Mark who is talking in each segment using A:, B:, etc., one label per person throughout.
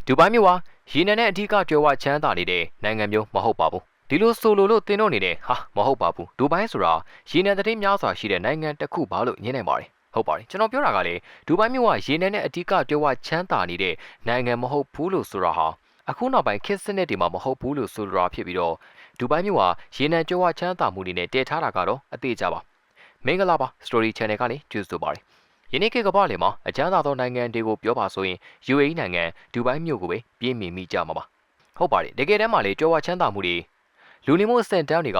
A: ဒူဘိုင်းမြို့ဟာရေနံနဲ့အထူးကြွယ်ဝချမ်းသာနေတဲ့နိုင်ငံမျိုးမဟုတ်ပါဘူးဒီလိုဆိုလို့သင်တို့နေနဲ့ဟာမဟုတ်ပါဘူးဒူဘိုင်းဆိုတာရေနံသတင်းများစွာရှိတဲ့နိုင်ငံတစ်ခုပါလို့ညင်းနိုင်ပါတယ်ဟုတ်ပါတယ်ကျွန်တော်ပြောတာကလေဒူဘိုင်းမြို့ဟာရေနံနဲ့အထူးကြွယ်ဝချမ်းသာနေတဲ့နိုင်ငံမဟုတ်ဘူးလို့ဆိုတာဟာအခုနောက်ပိုင်းခေတ်စနစ်တွေမှာမဟုတ်ဘူးလို့ဆိုတာဖြစ်ပြီးတော့ဒူဘိုင်းမြို့ဟာရေနံကြွယ်ဝချမ်းသာမှုတွေနဲ့တည်ထားတာကတော့အသေးကြပါမင်္ဂလာပါ Story Channel ကနေကြိုဆိုပါတယ်ယနေ့ခေတ်ကမ္ဘာလေမှာအကျဉ်းသားသောနိုင်ငံတွေကိုပြောပါဆိုရင် UAE နိုင်ငံဒူဘိုင်းမြို့ကိုပဲပြင်းမြင်မိကြမှာပါဟုတ်ပါတယ်တကယ်တမ်းမှာလေကြွယ်ဝချမ်းသာမှုတွေလူနေမှုအဆင့်တန်းတွေက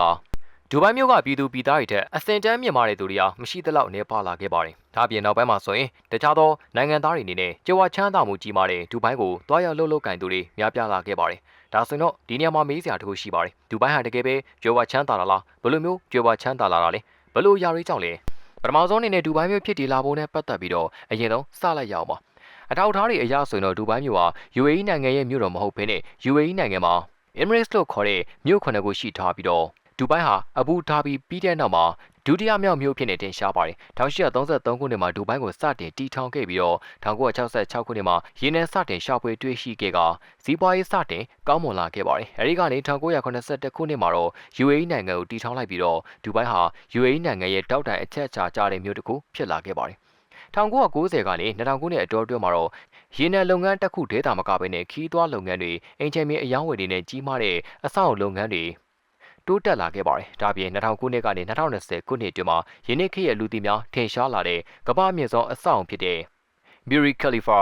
A: ဒူဘိုင်းမြို့ကပြည်သူပြည်သားတွေထက်အဆင့်တန်းမြင့်မားတဲ့သူတွေဟာမရှိသလောက်နေပါလာခဲ့ပါတယ်ဒါအပြင်နောက်ပိုင်းမှာဆိုရင်တခြားသောနိုင်ငံသားတွေအနေနဲ့ကြွယ်ဝချမ်းသာမှုကြီးမားတဲ့ဒူဘိုင်းကိုတွားရောက်လှုပ်လှုပ်ကင်သူတွေများပြားလာခဲ့ပါတယ်ဒါဆိုရင်တော့ဒီနေရာမှာမေးစရာတစ်ခုရှိပါတယ်ဒူဘိုင်းဟာတကယ်ပဲကြွယ်ဝချမ်းသာလားဘယ်လိုမျိုးကြွယ်ဝချမ်းသာလာတာလဲဘယ်လိုຢာတွေကြောင့်လဲပထမဆုံးအနေနဲ့ဒူဘိုင်းမြို့ဖြစ်တည်လာဖို့နဲ့ပတ်သက်ပြီးတော့အရင်ဆုံးစလိုက်ရအောင်ပါအထောက်အထားတွေအရဆိုရင်တော့ဒူဘိုင်းမြို့ဟာ UAE နိုင်ငံရဲ့မြို့တော်မဟုတ်ဘဲနဲ့ UAE နိုင်ငံမှာ Emirates လို့ခေါ်တဲ့မြို့ခုနှစ်ခုရှိထားပြီးတော့ဒူဘိုင်းဟာအဘူဒါဘီပြီးတဲ့နောက်မှာဒုတိယမြောက်မြို့ဖြစ်နေတင်ရှားပါတယ်1833ခုနှစ်မှာဒူဘိုင်းကိုစတင်တည်ထောင်ခဲ့ပြီးတော့1966ခုနှစ်မှာရေနံစတင်ရှာဖွေတွေ့ရှိခဲ့ကဇီးပွားရေးစတင်ကောင်းမွန်လာခဲ့ပါတယ်အဲဒီကနေ1981ခုနှစ်မှာတော့ UAE နိုင်ငံကိုတည်ထောင်လိုက်ပြီးတော့ဒူဘိုင်းဟာ UAE နိုင်ငံရဲ့တောက်တိုင်အချက်အခြာကျတဲ့မြို့တစ်ခုဖြစ်လာခဲ့ပါတယ်1990ကနေ2000ခုနှစ်အတောအတွင်းမှာတော့ရေနံလုပ်ငန်းတစ်ခုဒေသမကပဲနဲ့ခီးသွွားလုပ်ငန်းတွေအင်ဂျင်မီအယောင်းဝယ်တွေနဲ့ကြီးမားတဲ့အဆောက်အုံလုပ်ငန်းတွေတိုးတက်လာခဲ့ပါတယ်။ဒါပြင်2000ခုနှစ်ကနေ2020ခုနှစ်အတွင်းမှာယင်းနှစ်ခေတ်ရဲ့လူသိများထင်ရှားလာတဲ့ကမ္ဘာ့အမြင့်ဆုံးအဆောက်အုံဖြစ်တဲ့ Burj Khalifa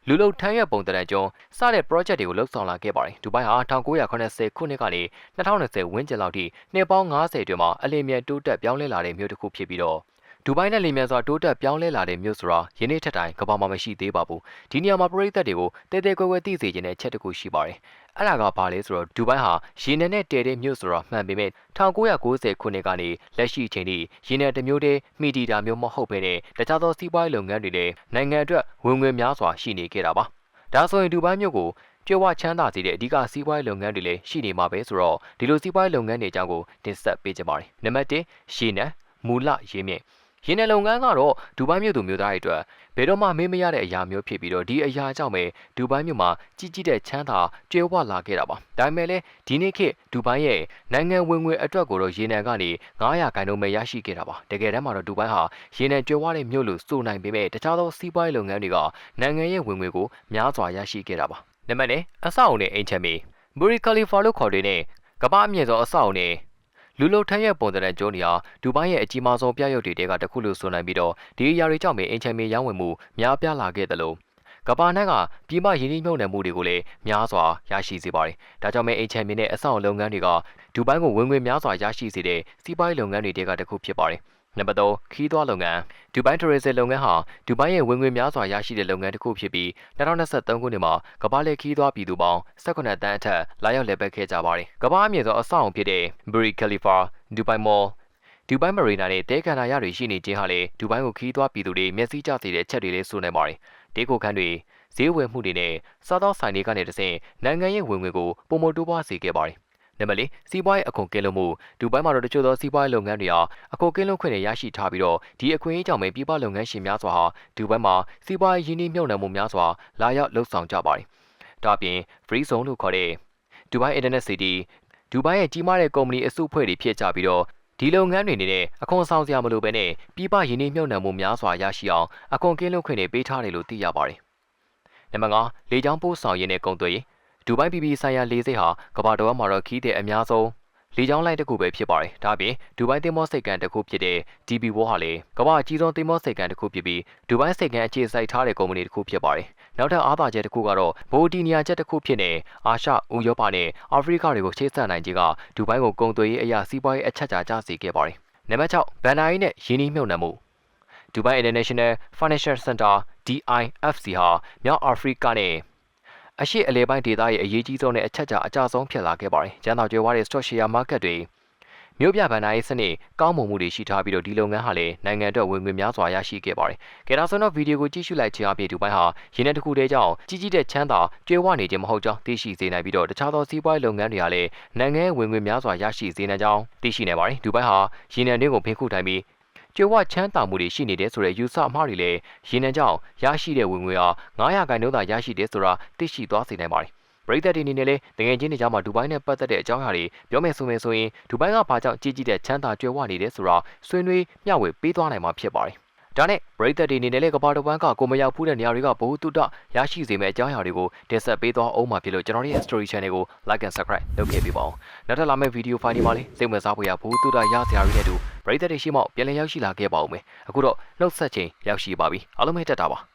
A: လူလုံထမ်းရွက်ပုံတရံကျွန်းစတဲ့ project တွေကိုလှုပ်ဆောင်လာခဲ့ပါတယ်။ဒူဘိုင်းဟာ1980ခုနှစ်ကနေ2020ဝန်းကျင်လောက်ထိနှစ်ပေါင်း90အတွင်းမှာအလင်းမြန်တိုးတက်ပြောင်းလဲလာတဲ့မြို့တစ်ခုဖြစ်ပြီးတော့ဒူဘိုင်းနဲ့လီမြန်စွာတိုးတက်ပြောင်းလဲလာတဲ့မြို့ဆိုတာယနေ့ထက်တိုင်ကမ္ဘာမှာမရှိသေးပါဘူးဒီနေရာမှာပရိသတ်တွေကိုတဲတဲကွယ်ကွယ်သိစေခြင်းတဲ့အချက်တစ်ခုရှိပါတယ်အဲ့ဒါကဘာလဲဆိုတော့ဒူဘိုင်းဟာရေနံနဲ့တည်တဲ့မြို့ဆိုတာမှန်ပေမဲ့1990ခုနှစ်ကနေလက်ရှိချိန်ထိရေနံတစ်မျိုးတည်းမိတီတာမျိုးမဟုတ်ဘဲနဲ့တခြားသောစီးပွားရေးလုပ်ငန်းတွေနဲ့နိုင်ငံအတွက်ဝင်ငွေများစွာရှိနေခဲ့တာပါဒါဆိုရင်ဒူဘိုင်းမြို့ကိုကြွယ်ဝချမ်းသာစေတဲ့အဓိကစီးပွားရေးလုပ်ငန်းတွေလည်းရှိနေမှာပဲဆိုတော့ဒီလိုစီးပွားရေးလုပ်ငန်းတွေအကြောင်းကိုတင်ဆက်ပေးကြပါမယ်နံပါတ်1ရေနံမူလရေမြင့်ရေနံလုပ်ငန်းကတော့ဒူဘိုင်းမြို့သူမြို့သားတွေအတွက်ဘယ်တော့မှမေ့မရတဲ့အရာမျိုးဖြစ်ပြီးတော့ဒီအရာကြောင့်ပဲဒူဘိုင်းမြို့မှာကြီးတဲ့ချမ်းသာကြွယ်ဝလာခဲ့တာပါဒါပေမဲ့လည်းဒီနေ့ခေတ်ဒူဘိုင်းရဲ့နိုင်ငံဝင်ငွေအတွက်ကိုတော့ရေနံကနေ900ခန့်လုံးပဲရရှိခဲ့တာပါတကယ်တမ်းမှာတော့ဒူဘိုင်းဟာရေနံကြွယ်ဝတဲ့မြို့လို့ဆိုနိုင်ပေမဲ့တခြားသောစီးပွားရေးလုပ်ငန်းတွေကနိုင်ငံရဲ့ဝင်ငွေကိုများစွာရရှိခဲ့တာပါနံပါတ်2အဆောက်အုံနဲ့အိမ်ချမ်းမီ Burj Khalifa လို့ခေါ်တဲ့ကမ္ဘာအမြင့်ဆုံးအဆောက်အုံနဲ့လူလုံထမ်းရွက်ပုံစံကျုံးနေဟာဒူဘိုင်းရဲ့အကြီးမားဆုံးပြရုပ်တွေကတစ်ခုလို့ဆိုနိုင်ပြီးတော့ဒီအရာတွေကြောင့်ပဲအင်ချန်မီရောင်းဝယ်မှုများပြားလာခဲ့တယ်လို့ကမ္ဘာနှံ့ကပြည်ပရင်းနှီးမြှုပ်နှံမှုတွေကိုလည်းများစွာရရှိစေပါတယ်။ဒါကြောင့်ပဲအင်ချန်မီနဲ့အဆောက်အအုံလုပ်ငန်းတွေကဒူဘိုင်းကိုဝင်ငွေများစွာရရှိစေတဲ့စီးပွားရေးလုပ်ငန်းတွေကတစ်ခုဖြစ်ပါတယ်။နံပါတ်3ခီးသွွားလုပ်ငန်းဒူဘိုင်းထူရစ်လုပ်ငန်းဟာဒူဘိုင်းရဲ့ဝင်ငွေများစွာရရှိတဲ့လုပ်ငန်းတစ်ခုဖြစ်ပြီး2023ခုနှစ်မှာကမ္ဘာ့လက်ခီးသွွားပြည်သူပေါင်း18တန်းအထက်လာရောက်လည်ပတ်ခဲ့ကြပါတယ်။ကမ္ဘာ့အမြင့်ဆုံးအဆောက်အုံဖြစ်တဲ့ Burj Khalifa ဒူဘိုင်းမော်ဒူဘိုင်းမရီနာနဲ့တဲကန်နာရတွေရှိနေခြင်းဟာလေဒူဘိုင်းကိုခီးသွွားပြည်သူတွေမျက်စိကျစေတဲ့ချက်တွေလေးဆိုနိုင်ပါတယ်။ဒေကိုခန်းတွေဈေးဝယ်မှုတွေနဲ့စားသောက်ဆိုင်တွေကနေတဆင့်နိုင်ငံရဲ့ဝင်ငွေကိုပုံမတိုးပွားစေခဲ့ပါတယ်။နံပါတ်4စီးပွားရေးအခွန်ကင်းလွတ်မှုဒူဘိုင်းမှာတော့တချို့သောစီးပွားရေးလုပ်ငန်းတွေဟာအခွန်ကင်းလွတ်ခွင့်တွေရရှိထားပြီးတော့ဒီအခွင့်အရေးကြောင့်ပဲပြည်ပလုပ်ငန်းရှင်များစွာဟာဒူဘိုင်းမှာစီးပွားရေးရင်းနှီးမြှုပ်နှံမှုများစွာလာရောက်လှုပ်ဆောင်ကြပါတယ်။ဒါ့အပြင် Free Zone လို့ခေါ်တဲ့ဒူဘိုင်း Internet City ဒူဘိုင်းရဲ့ကြီးမားတဲ့ကုမ္ပဏီအစုအဖွဲ့တွေဖြစ်ကြပြီးတော့ဒီလုပ်ငန်းတွေနဲ့အခွန်ဆောင်စရာမလိုပဲနဲ့ပြည်ပရင်းနှီးမြှုပ်နှံမှုများစွာရရှိအောင်အခွန်ကင်းလွတ်ခွင့်တွေပေးထားတယ်လို့သိရပါတယ်။နံပါတ်5လေကြောင်းပို့ဆောင်ရေးနဲ့ကုန်သွယ်ရေးဒူဘိုင်းပြည်ပြည်ဆိုင်ရာလေဆိပ်ဟာကမ္ဘာတော်မှာတော့ခီးတဲ့အများဆုံးလေကြောင်းလိုင်းတစ်ခုပဲဖြစ်ပါတယ်။ဒါ့အပြင်ဒူဘိုင်းသင်္ဘောဆိပ်ကမ်းတစ်ခုဖြစ်တဲ့ DP World ဟာလေကမ္ဘာအကြီးဆုံးသင်္ဘောဆိပ်ကမ်းတစ်ခုဖြစ်ပြီးဒူဘိုင်းဆိပ်ကမ်းအခြေစိုက်ထားတဲ့ကုမ္ပဏီတစ်ခုဖြစ်ပါတယ်။နောက်ထပ်အားသာချက်တစ်ခုကတော့ဗိုလ်တီနီယာချက်တစ်ခုဖြစ်နေအာရှ၊ဥရောပနဲ့အာဖရိကတွေကိုချိတ်ဆက်နိုင်ခြင်းကဒူဘိုင်းကိုကုန်သွယ်ရေးအရာစီးပွားရေးအချက်ကျစေခဲ့ပါတယ်။နံပါတ်6ဘန်နာရီနဲ့ယင်းနှီးမြှုပ်နှံမှုဒူဘိုင်း International Financial Center DIFC ဟာမြောက်အာဖရိကနဲ့အရှိအလဲပိုင်းဒေသရဲ့အရေးကြီးဆုံးနဲ့အချက်အကျဆုံးဖြစ်လာခဲ့ပါတယ်။ကျန်းသာကြွယ်ဝတဲ့ stock share market တွေမြို့ပြဗန်နာရေးစနစ်ကောင်းမွန်မှုတွေရှိထားပြီးတော့ဒီလုပ်ငန်းဟာလည်းနိုင်ငံအတွက်ဝင်ငွေများစွာရရှိခဲ့ပါတယ်။ကဲဒါဆိုတော့ဗီဒီယိုကိုကြည့်ရှုလိုက်ခြင်းအပြင်ဒူဘိုင်းဟာရင်းနှီးတစ်ခုတည်းကြောင့်ကြီးတဲ့ချမ်းသာကြွယ်ဝနေခြင်းမဟုတ်ကြောင်းသိရှိစေနိုင်ပြီးတော့တခြားသောစီးပွားရေးလုပ်ငန်းတွေကလည်းနိုင်ငံဝင်ငွေများစွာရရှိစေနိုင်ကြောင်းသိရှိနိုင်ပါတယ်။ဒူဘိုင်းဟာရင်းနှီးတွေကိုဖိခုထိုင်ပြီး ကြွယ်ဝချမ်းသာမှုတွေရှိနေတယ်ဆိုတဲ့ယူဆအမှားတွေလည်းရေနံကြောင့်ရရှိတဲ့ဝင်ငွေဟာ900%သာရရှိတယ်ဆိုတာသိရှိသွားစေနိုင်ပါတယ်ပရိသတ်တွေအနေနဲ့လည်းတကယ်ချင်းတွေကြောင့်မှဒူဘိုင်းနဲ့ပတ်သက်တဲ့အကြောင်းအရာတွေပြောမယ်ဆိုရင်ဒူဘိုင်းကဘာကြောင့်ကြီးတဲ့ချမ်းသာကြွယ်ဝနေတယ်ဆိုတာဆွေးနွေးမျှဝေပေးသွားနိုင်မှာဖြစ်ပါတယ်။ဒါနဲ့ပရိသတ်တွေအနေနဲ့လည်းကဘာတစ်ဝမ်းကကိုမရောက်ဖူးတဲ့နေရာတွေကဘိုးတုတရရှိစေမယ့်အကြောင်းအရာတွေကိုတင်ဆက်ပေးသွားအောင်မှာဖြစ်လို့ကျွန်တော်ရဲ့ story channel ကို like and subscribe လုပ်ခဲ့ပေးပါဦး။နောက်ထပ်လာမယ့်ဗီဒီယိုဖိုင်ဒီမှာလည်းစိတ်ဝင်စားဖို့ရဘိုးတုတရစရာတွေနဲ့တူပရိသတ်တွေရှိမှပြန်လည်ရောက်ရှိလာခဲ့ပါဦးမယ်။အခုတော့နှုတ်ဆက်ချိန်ရောက်ရှိပါပြီ။အားလုံးပဲတက်တာပါ။